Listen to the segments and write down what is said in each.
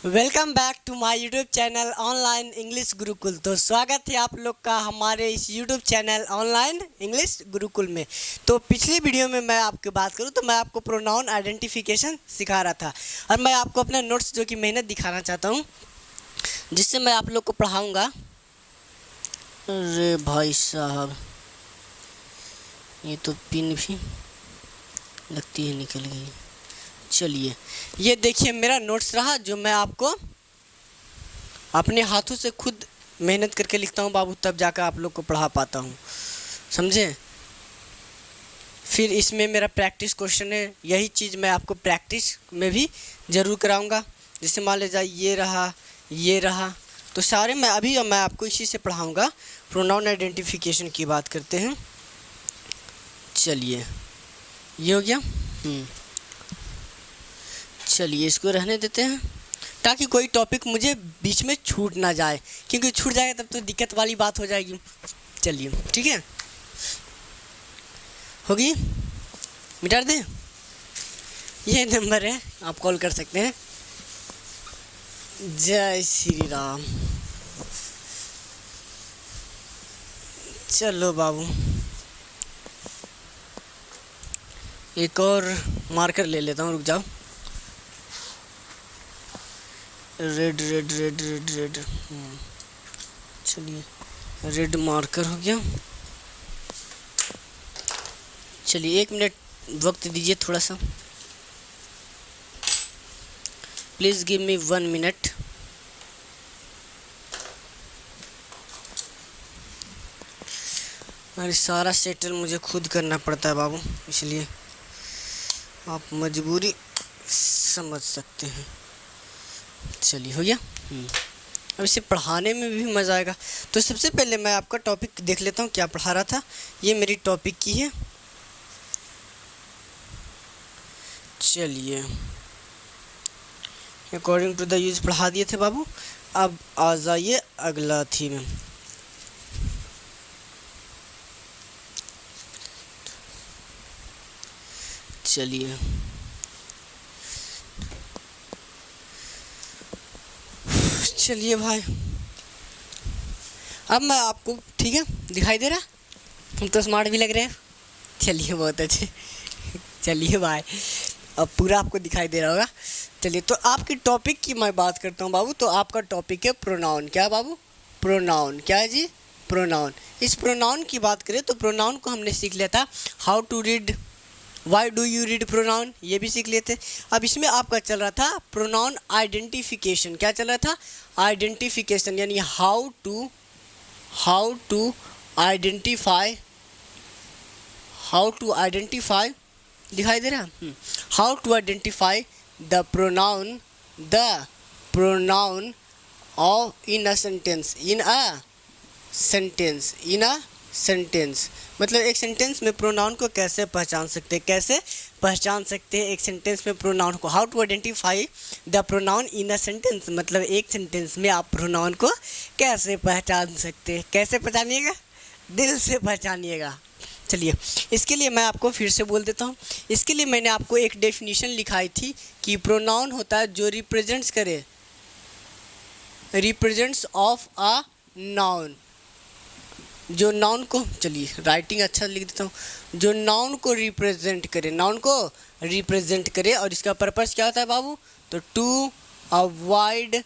Welcome back to my YouTube channel online English Gurukul. तो स्वागत है आप लोग का हमारे इस YouTube channel online English Gurukul में। तो पिछली वीडियो में मैं आपकी बात करूं तो मैं आपको प्रोनाउन आइडेंटिफिकेशन सिखा रहा था और मैं आपको अपना नोट्स जो कि मेहनत दिखाना चाहता हूं, जिससे मैं आप लोग को पढ़ाऊँगा। अरे भाई साहब, ये तो पिन भी लगती है निकल गई। चलिए, ये देखिए मेरा नोट्स रहा जो मैं आपको अपने हाथों से खुद मेहनत करके लिखता हूँ बाबू, तब जाकर आप लोग को पढ़ा पाता हूँ, समझे। फिर इसमें मेरा प्रैक्टिस क्वेश्चन है, यही चीज़ मैं आपको प्रैक्टिस में भी ज़रूर कराऊंगा। जैसे मान लीजिए ये रहा तो सारे मैं आपको इसी से पढ़ाऊँगा। प्रोनाउन आइडेंटिफिकेशन की बात करते हैं। चलिए, ये हो गया। चलिए, इसको रहने देते हैं ताकि कोई टॉपिक मुझे बीच में छूट ना जाए, क्योंकि छूट जाएगा तब तो दिक्कत वाली बात हो जाएगी। चलिए, ठीक है, होगी, मिटा दे। ये नंबर है, आप कॉल कर सकते हैं। जय श्री राम। चलो बाबू, एक और मार्कर ले लेता हूँ, रुक जाओ। Red red red red red चलिए, रेड मार्कर हो गया। चलिए, 1 मिनट वक्त दीजिए थोड़ा सा, प्लीज़ गिव मी 1 मिनट। अरे सारा सेटल मुझे खुद करना पड़ता है बाबू, इसलिए आप मजबूरी समझ सकते हैं। चलिए, हो गया। अब इसे पढ़ाने में भी मज़ा आएगा। तो सबसे पहले मैं आपका टॉपिक देख लेता हूँ, क्या पढ़ा रहा था। ये मेरी टॉपिक की है। चलिए, अकॉर्डिंग टू द यूज पढ़ा दिए थे बाबू। अब आ जाइए अगला थीम। चलिए, चलिए भाई, अब मैं आपको, ठीक है, दिखाई दे रहा, हम तो स्मार्ट भी लग रहे हैं। चलिए, बहुत अच्छे। चलिए भाई, अब पूरा आपको दिखाई दे रहा होगा। चलिए, तो आपकी टॉपिक की मैं बात करता हूँ बाबू। तो आपका टॉपिक है प्रोनाउन। क्या बाबू? प्रोनाउन। क्या है जी? प्रोनाउन। इस प्रोनाउन की बात करें तो प्रोनाउन को हमने सीख लिया था how to read, why do you read pronoun, ये भी सीख लेते। अब इसमें आपका चल रहा था प्रोनाउन आइडेंटिफिकेशन। क्या चल रहा था? आइडेंटिफिकेशन, यानी हाउ टू आइडेंटिफाई, दिखाई दे रहा है, how to identify the pronoun of in a sentence, मतलब एक सेंटेंस में प्रोनाउन को कैसे पहचान सकते हैं, एक सेंटेंस में प्रोनाउन को। How to identify the pronoun in a sentence, मतलब एक सेंटेंस में आप प्रोनाउन को कैसे पहचान सकते हैं। कैसे पहचानिएगा? दिल से पहचानिएगा। चलिए, इसके लिए मैं आपको फिर से बोल देता हूँ। इसके लिए मैंने आपको एक डेफिनेशन लिखाई थी कि प्रोनाउन होता है जो रिप्रेजेंट्स ऑफ अ नाउन, जो नाउन को, चलिए राइटिंग अच्छा लिख देता हूँ, जो नाउन को रिप्रेजेंट करे, और इसका पर्पस क्या होता है बाबू? तो to avoid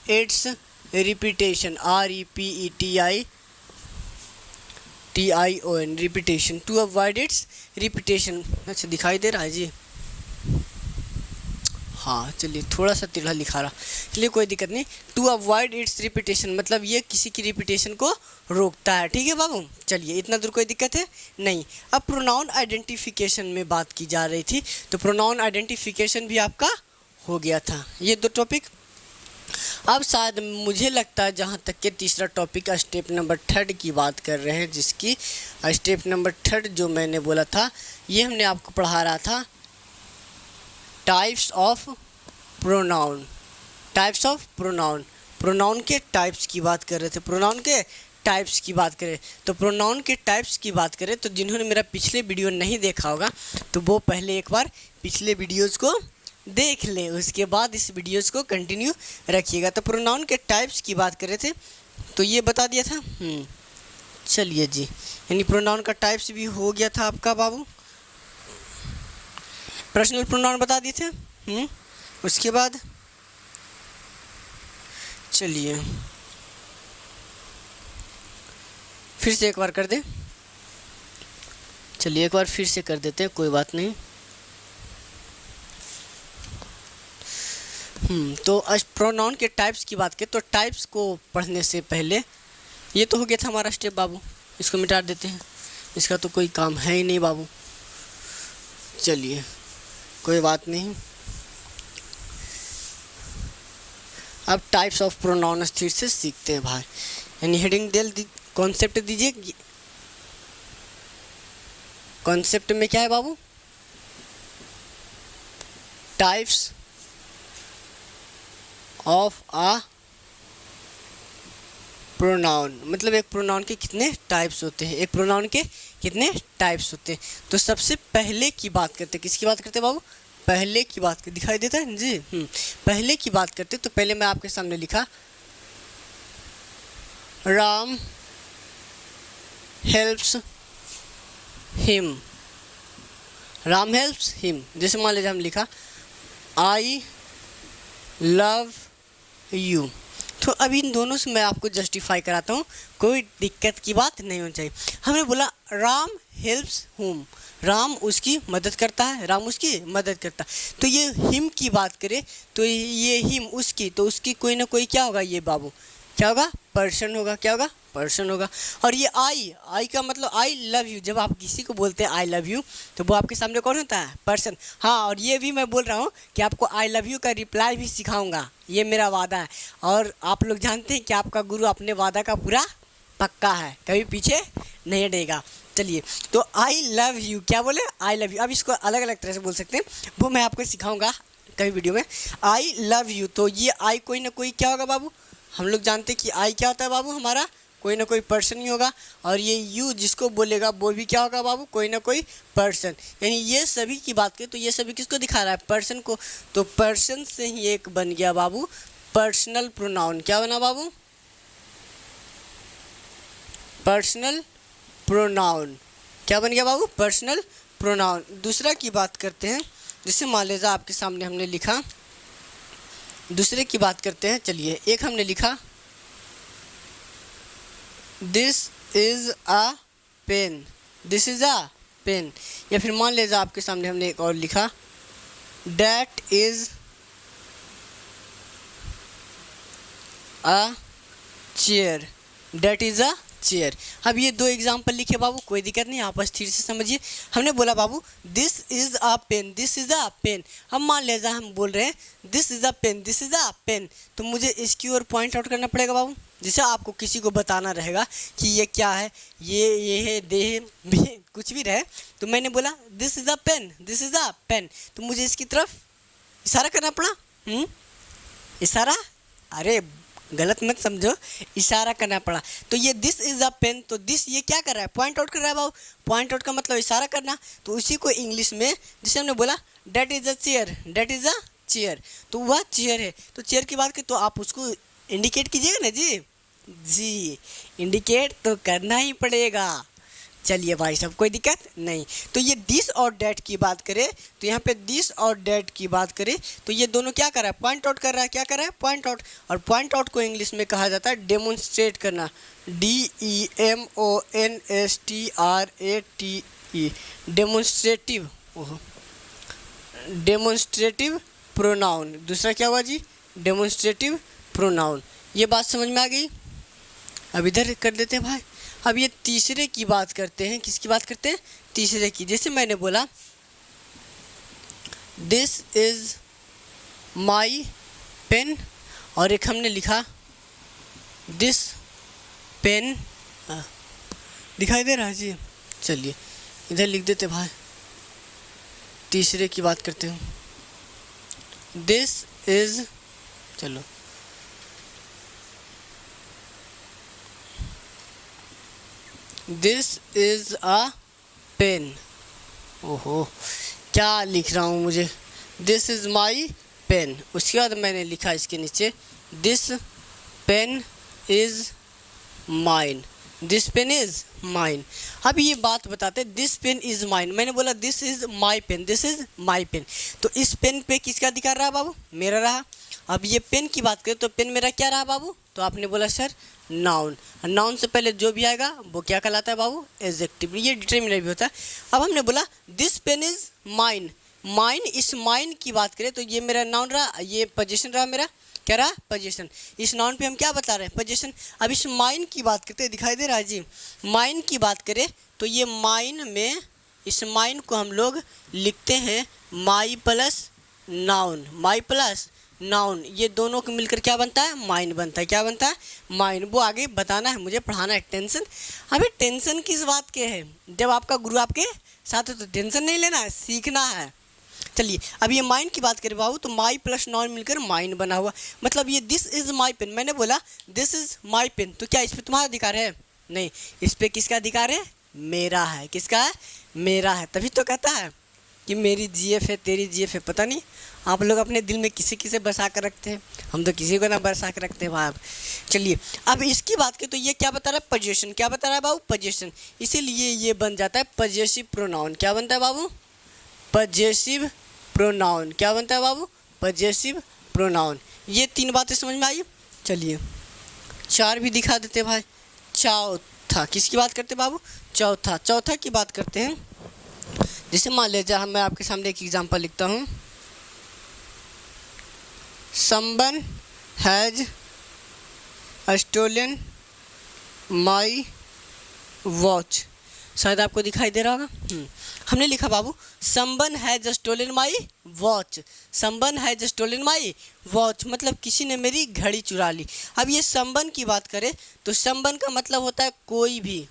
its repetition, REPETION, repetition, to avoid its repetition. अच्छा, दिखाई दे रहा है जी? हाँ, चलिए, थोड़ा सा टेढ़ा लिखा रहा, चलिए कोई दिक्कत नहीं। टू अवॉइड इट्स रिपीटेशन, मतलब ये किसी की रिपीटेशन को रोकता है। ठीक है बाबू, चलिए, इतना दूर कोई दिक्कत है नहीं। अब प्रोनाउन आइडेंटिफिकेशन में बात की जा रही थी, तो प्रोनाउन आइडेंटिफिकेशन भी आपका हो गया था। ये 2 टॉपिक। अब शायद मुझे लगता है जहाँ तक के तीसरा टॉपिक स्टेप नंबर 3 की बात कर रहे हैं, जिसकी स्टेप नंबर 3 जो मैंने बोला था, ये हमने आपको पढ़ा रहा था टाइप्स ऑफ प्रोनाउन। प्रोनाउन के टाइप्स की बात कर रहे थे, प्रोनाउन के टाइप्स की बात करें तो प्रोनाउन के टाइप्स की बात करें तो जिन्होंने मेरा पिछले वीडियो नहीं देखा होगा तो वो पहले एक बार पिछले वीडियोज़ को देख ले, उसके बाद इस वीडियोज़ को कंटिन्यू रखिएगा। तो प्रोनाउन के टाइप्स की बात कर रहे थे तो ये बता दिया था। चलिए जी, यानी प्रोनाउन का टाइप्स भी हो गया था आपका बाबू। पर्सनल प्रोनाउन बता दिए थे। उसके बाद चलिए फिर से एक बार कर दे। चलिए एक बार फिर से कर देते हैं, कोई बात नहीं। तो आज प्रोनाउन के टाइप्स की बात करें तो टाइप्स को पढ़ने से पहले ये तो हो गया था हमारा स्टेप बाबू, इसको मिटा देते हैं, इसका तो कोई काम है ही नहीं बाबू। चलिए कोई बात नहीं। अब टाइप्स ऑफ प्रोनाउन फिर से सीखते हैं भाई। यानी हेडिंग दे कॉन्सेप्ट दीजिए। कॉन्सेप्ट में क्या है बाबू? टाइप्स ऑफ आ प्रोनाउन, मतलब एक प्रोनाउन के कितने टाइप्स होते हैं, एक प्रोनाउन के कितने टाइप्स होते हैं। तो सबसे पहले की बात करते हैं, किसकी बात करते हैं बाबू? पहले की बात कर, दिखाई देता है जी। पहले की बात करते तो पहले मैं आपके सामने लिखा Ram helps him, Ram helps him. जैसे मान लीजिए हम लिखा आई लव यू। तो अभी इन दोनों से मैं आपको जस्टिफाई कराता हूँ, कोई दिक्कत की बात नहीं होनी चाहिए। हमने बोला राम हेल्प्स हुम, राम उसकी मदद करता है, राम उसकी मदद करता है। तो ये हिम की बात करें तो ये हिम उसकी, तो उसकी कोई ना कोई क्या होगा ये बाबू, क्या होगा? पर्सन होगा। क्या होगा? पर्सन होगा। और ये आई का मतलब आई लव यू, जब आप किसी को बोलते हैं आई लव यू तो वो आपके सामने कौन होता है? पर्सन। हाँ, और ये भी मैं बोल रहा हूँ कि आपको आई लव यू का रिप्लाई भी सिखाऊंगा, ये मेरा वादा है। और आप लोग जानते हैं कि आपका गुरु अपने वादा का पूरा पक्का है, कभी पीछे नहीं हटेगा। चलिए, तो आई लव यू क्या बोले? I love you. अब इसको अलग अलग तरह से बोल सकते हैं, वो मैं आपको सिखाऊंगा कभी वीडियो में। आई लव यू, तो ये आई कोई ना कोई क्या होगा बाबू? हम लोग जानते हैं कि आई क्या होता है बाबू? हमारा कोई ना कोई पर्सन ही होगा। और ये यू जिसको बोलेगा वो भी क्या होगा बाबू? कोई ना कोई पर्सन। यानी ये सभी की बात करें तो ये सभी किसको दिखा रहा है? पर्सन को। तो पर्सन से ही एक बन गया बाबू पर्सनल प्रोनाउन। क्या बना बाबू? Personal pronoun. क्या बन गया बाबू? Personal pronoun. दूसरा की बात करते हैं, जैसे मान लीजिए आपके सामने हमने लिखा, दूसरे की बात करते हैं। चलिए, एक हमने लिखा this is a pen, this is a pen. या फिर मान लीजिए आपके सामने हमने एक और लिखा that is a chair, that is a chair. अब ये दो एग्जाम्पल लिखे बाबू, कोई दिक्कत नहीं, आप स्थिर से समझिए। हमने बोला बाबू this is a pen, this is a pen. हम मान लीजिए हम बोल रहे हैं this is a pen, this is a pen, तो मुझे इसकी ओर पॉइंट आउट करना पड़ेगा बाबू। जैसे आपको किसी को बताना रहेगा कि ये क्या है, ये है, दे है, कुछ भी रहे, तो मैंने बोला this is a pen, this is a pen, तो मुझे इसकी तरफ इशारा करना पड़ा। इशारा, अरे गलत मत समझो, इशारा करना पड़ा। तो ये दिस इज़ अ पेन, तो दिस ये क्या कर रहा है? पॉइंट आउट कर रहा है बाबू। पॉइंट आउट का मतलब इशारा करना। तो उसी को इंग्लिश में जैसे हमने बोला that is a chair, that is a chair, तो वह चेयर है। तो चेयर की बात करें तो आप उसको इंडिकेट कीजिएगा ना जी। जी, इंडिकेट तो करना ही पड़ेगा। चलिए भाई साहब, कोई दिक्कत नहीं। तो ये दिस और डैट की बात करें तो यहाँ पे दिस और डैट की बात करें तो ये दोनों क्या कर रहा है? पॉइंट आउट कर रहा है। क्या कर रहा है? Point out. और पॉइंट आउट को इंग्लिश में कहा जाता है डेमोन्स्ट्रेट करना, DEMONSTRATE, डेमोन्स्ट्रेटिव। ओहो, डेमोन्स्ट्रेटिव प्रोनाउन। दूसरा क्या हुआ जी? Demonstrative pronoun. ये बात समझ में आ गई? अब इधर कर देते हैं भाई। अब ये तीसरे की बात करते हैं। किसकी बात करते हैं? तीसरे की। जैसे मैंने बोला दिस इज़ माई पेन, और एक हमने लिखा दिस पेन, दिखाई दे रहा है जी? चलिए इधर लिख देते भाई। तीसरे की बात करते हैं, दिस इज़, चलो दिस इज अ पेन। ओहो, क्या लिख रहा हूँ मुझे, दिस इज माई पेन। उसके बाद मैंने लिखा इसके नीचे this pen is mine, this pen is mine. अब ये बात बताते दिस पेन इज माइन, मैंने बोला this is my pen, this is my pen, तो इस पेन पे किसका अधिकार रहा बाबू, मेरा रहा। अब ये पेन की बात करें तो पेन मेरा क्या रहा बाबू, तो आपने बोला सर नाउन, नाउन से पहले जो भी आएगा वो क्या कहलाता है बाबू, एडजेक्टिव, ये डिटरमिनर भी होता है। अब हमने बोला this pen is mine, mine, इस माइन की बात करें तो ये मेरा नाउन रहा, ये पोजीशन रहा मेरा, क्या रहा, पोजीशन। इस नाउन पे हम क्या बता रहे हैं, पोजीशन। अब इस माइन की बात करते हैं, दिखाई दे रहा है जी, माइन की बात करें तो ये माइन में, इस माइन को हम लोग लिखते हैं माई प्लस नाउन, माई प्लस नाउन, ये दोनों को मिलकर क्या बनता है, माइन बनता है, क्या बनता है, माइन। वो आगे बताना है मुझे, पढ़ाना है, टेंशन। अभी टेंशन किस बात के है, जब आपका गुरु आपके साथ है तो टेंशन नहीं लेना है, सीखना है। चलिए अब ये माइन की बात करें बाबू तो माई प्लस नाउन मिलकर माइन बना हुआ, मतलब ये दिस इज माई पेन, मैंने बोला दिस इज माई पेन, तो क्या इस पर तुम्हारा अधिकार है, नहीं, इस पर किसका अधिकार है, मेरा है, किसका है, मेरा है। तभी तो कहता है कि मेरी जीएफ है तेरी जीएफ है, पता नहीं आप लोग अपने दिल में किसे किसे बसा कर रखते हैं, हम तो किसी को ना बसा कर रखते हैं भाई। चलिए अब इसकी बात करें तो ये क्या बता रहा है, पोजीशन, क्या बता रहा है बाबू, पोजीशन, इसीलिए ये बन जाता है पजेसिव प्रोनाउन, क्या बनता है बाबू, पजेसिव प्रोनाउन, क्या बनता है बाबू, पजेसिव प्रोनाउन। ये तीन बातें समझ में आई। चलिए चार भी दिखा देते भाई। चौथा किसकी बात करते बाबू, चौथा, चौथा की बात करते हैं। जैसे मान लीजिए मैं आपके सामने एक एग्जांपल लिखता हूँ, someone has stolen my watch, शायद आपको दिखाई दे रहा होगा। हमने लिखा बाबू someone has stolen my watch, someone has stolen my watch, मतलब किसी ने मेरी घड़ी चुरा ली। अब ये समवन की बात करें तो समवन का मतलब होता है कोई भी,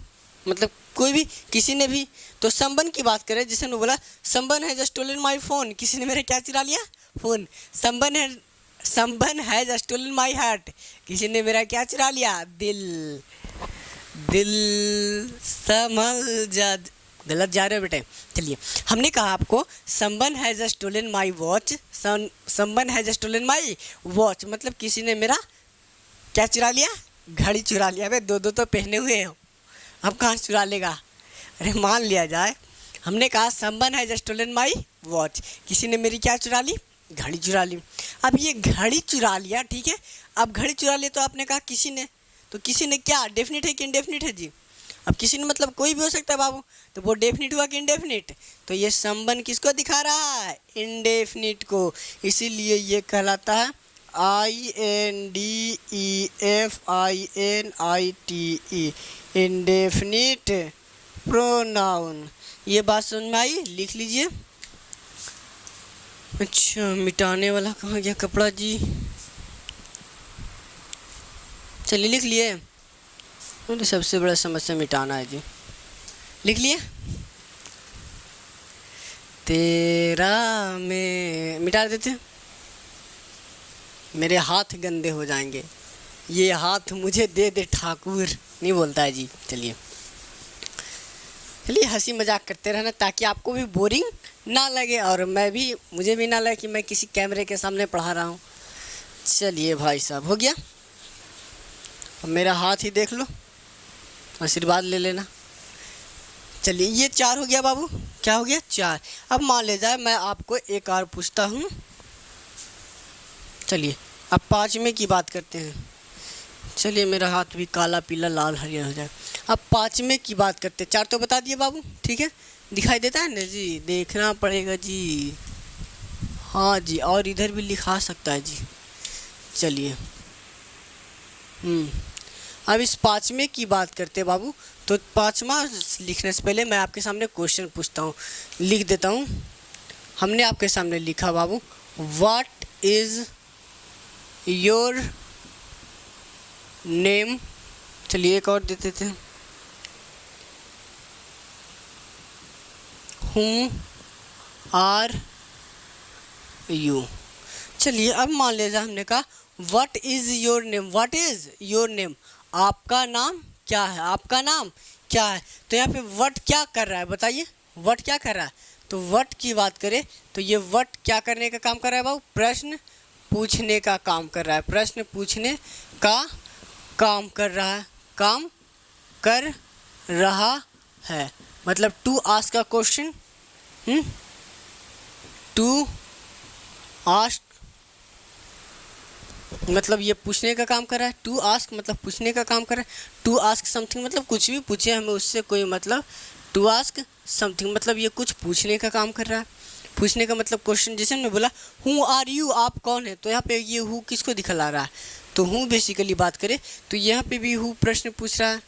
मतलब कोई भी, किसी ने भी। तो समवन की बात करें, जैसे मैं बोला someone has stolen my phone, किसी ने मेरा क्या चुरा लिया, phone. Someone has stolen my heart, किसी ने मेरा क्या चुरा लिया, दिल। दिल संभल जा, गलत जा रहे हो बेटे। चलिए हमने कहा आपको someone has stolen my watch, someone has stolen my watch, मतलब किसी ने मेरा क्या चुरा लिया, घड़ी चुरा लिया। भाई दो दो तो पहने हुए हो, अब कहाँ चुरा लेगा, अरे मान लिया जाए। हमने कहा someone has stolen my watch, किसी ने मेरी क्या चुरा ली, घड़ी चुरा ली। अब ये घड़ी चुरा लिया, ठीक है, अब घड़ी चुरा लिया तो आपने कहा किसी ने, तो किसी ने क्या डेफिनेट है कि इनडेफिनेट है जी, अब किसी ने मतलब कोई भी हो सकता है बाबू, तो वो डेफिनेट हुआ कि इनडेफिनेट, तो ये संबंध किसको दिखा रहा है, इनडेफिनेट को, इसीलिए ये कहलाता है INDEFINITE, इनडेफिनिट प्रोनाउन। ये बात समझ में आई, लिख लीजिए। अच्छा मिटाने वाला कहाँ गया कपड़ा जी, चलिए लिख लिए, तो सबसे बड़ा समस्या मिटाना है जी, लिख लिए। तेरा में मिटा देते हैं, मेरे हाथ गंदे हो जाएंगे, ये हाथ मुझे दे दे ठाकुर, नहीं बोलता है जी। चलिए चलिए हंसी मजाक करते रहना ताकि आपको भी बोरिंग ना लगे और मैं भी, मुझे भी ना लगे कि मैं किसी कैमरे के सामने पढ़ा रहा हूँ। चलिए भाई साहब हो गया, अब मेरा हाथ ही देख लो, आशीर्वाद ले लेना। चलिए ये 4 हो गया बाबू, क्या हो गया 4। अब मान ले जाए मैं आपको एक और पूछता हूँ, चलिए अब 5वें की बात करते हैं। चलिए मेरा हाथ भी काला पीला लाल हरियर हो जाए। अब 5वें की बात करते हैं, 4 तो बता दिए बाबू, ठीक है, दिखाई देता है ना जी, देखना पड़ेगा जी, हाँ जी, और इधर भी लिखा सकता है जी। चलिए अब इस 5वें की बात करते हैं बाबू, तो 5वां लिखने से पहले मैं आपके सामने क्वेश्चन पूछता हूँ, लिख देता हूँ। हमने आपके सामने लिखा बाबू, व्हाट इज़ योर नेम। चलिए एक और दे देते हैं, हूँ आर यू। चलिए अब मान लीजिए हमने कहा what is your name, what is your name, आपका नाम क्या है, आपका नाम क्या है। तो यहाँ पे व्हाट क्या कर रहा है बताइए, व्हाट क्या कर रहा है। तो व्हाट की बात करें तो ये व्हाट क्या करने का काम कर रहा है बाबू, प्रश्न पूछने का काम कर रहा है, प्रश्न पूछने का काम कर रहा है, काम कर रहा है। मतलब to ask a question, to ask मतलब ये पूछने का काम कर रहा है, टू आस्क मतलब पूछने का काम कर रहा है, टू आस्क समथिंग मतलब कुछ भी पूछे हमें उससे कोई मतलब, टू आस्क समथिंग मतलब ये कुछ पूछने का काम कर रहा है। पूछने का मतलब क्वेश्चन, जैसे हमने बोला हु आर यू, आप कौन है, तो यहाँ पे ये हु किसको दिखला रहा है, तो हु बेसिकली बात करें तो यहाँ पे भी हु प्रश्न पूछ रहा है,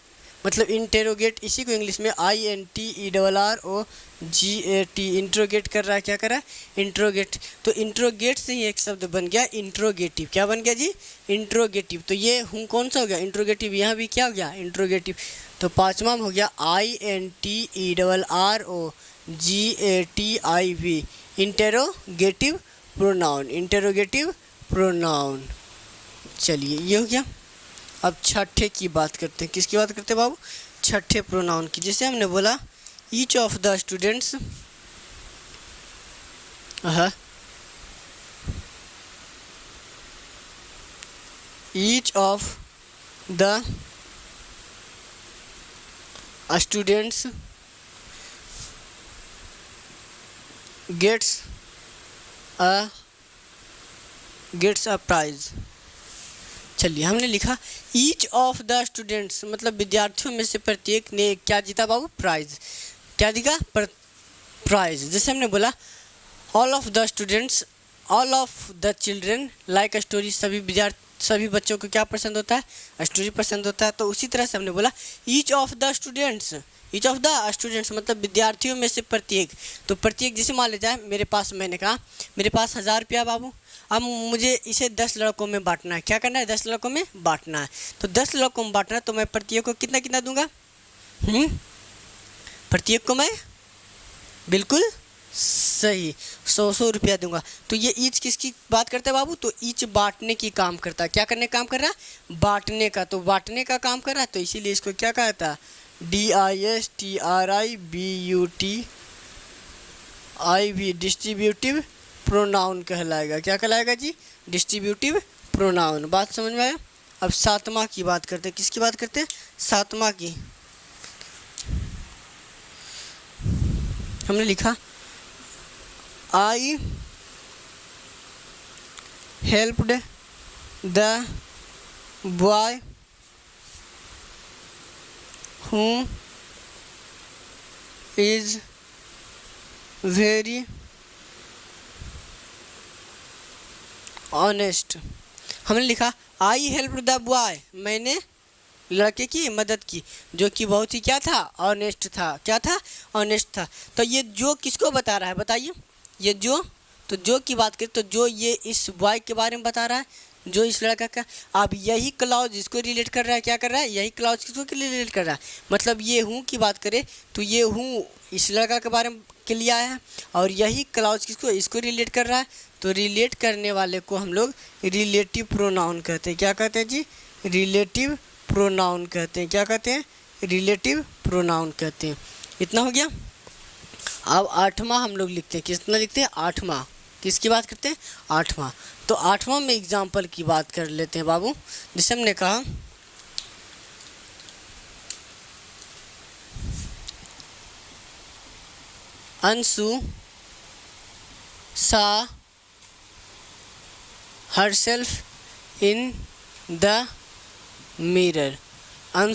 मतलब इंटेरोगेट, इसी को इंग्लिश में INTERROGAT इंट्रोगेट कर रहा है, क्या कर रहा है, इंट्रोगेट। तो इंट्रोगेट से ही एक शब्द बन गया इंट्रोगेटिव, क्या बन गया जी, इंट्रोगेटिव। तो ये हूँ कौन सा हो गया, इंट्रोगेटिव, यहाँ भी क्या हो गया, इंट्रोगेटिव। तो पाँचवा हो गया INTERROGATIV interrogative pronoun, interrogative pronoun. चलिए ये हो गया। अब छठे की बात करते हैं, किसकी बात करते हैं बाबू, छठे प्रोनाउन की। जैसे हमने बोला each of the students, each of the students gets a prize. चलिए हमने लिखा ईच ऑफ द स्टूडेंट्स मतलब विद्यार्थियों में से प्रत्येक ने क्या जीता बाबू, प्राइज, क्या दिखा, प्राइज। जैसे हमने बोला all of the students, all of the children like a story, सभी बच्चों को क्या पसंद होता है, स्टोरी पसंद होता है। तो उसी तरह से हमने बोला each of the students, each of the students मतलब विद्यार्थियों में से प्रत्येक। तो प्रत्येक जैसे मान ले जाए मेरे पास, मैंने कहा मेरे पास 1000 रुपया बाबू, अब मुझे इसे 10 लड़कों में बांटना है, क्या करना है, 10 लड़कों में बांटना है। तो 10 लड़कों में बांटना है तो मैं प्रत्येक को कितना कितना दूंगा, प्रत्येक को मैं बिल्कुल सही 100 रुपया दूंगा। तो ये ईच किसकी बात करता है बाबू, तो ईच बांटने की काम करता है, क्या करने का काम कर रहा है, बांटने का। तो बांटने का काम कर रहा है तो इसीलिए इसको क्या कहता है, DISTRIBUTIV डिस्ट्रीब्यूटिव प्रोनाउन कहलाएगा, क्या कहलाएगा जी, डिस्ट्रीब्यूटिव प्रोनाउन। बात समझ में आया। अब सातवां की बात करते हैं, किसकी बात करते हैं, सातवां की। हमने लिखा I helped the boy who is very honest. हमने लिखा आई हेल्प द बॉय, मैंने लड़के की मदद की जो कि बहुत ही क्या था, ऑनेस्ट था, क्या था, ऑनेस्ट था। तो ये जो किसको बता रहा है बताइए, ये जो, तो जो की बात करें तो जो ये इस बॉय के बारे में बता रहा है, जो इस लड़का का। अब यही क्लाउज जिसको रिलेट कर रहा है, क्या कर रहा है, यही क्लाउज किसको रिलेट कर रहा है, मतलब ये हूँ की बात करें तो ये हूँ इस लड़का के बारे में के लिए आया है, और यही क्लाउज किसको, इसको रिलेट कर रहा है। तो रिलेट करने वाले को हम लोग रिलेटिव प्रोनाउन कहते हैं, क्या कहते हैं जी, रिलेटिव प्रोनाउन कहते हैं, क्या कहते हैं, रिलेटिव प्रोनाउन कहते हैं। इतना हो गया। अब आठवां हम लोग लिखते हैं, कितना लिखते हैं, आठवां, किसकी बात करते हैं, आठवां। तो आठवां में एग्जाम्पल की बात कर लेते हैं बाबू। जैसे हमने कहा Anshu saw herself in the mirror।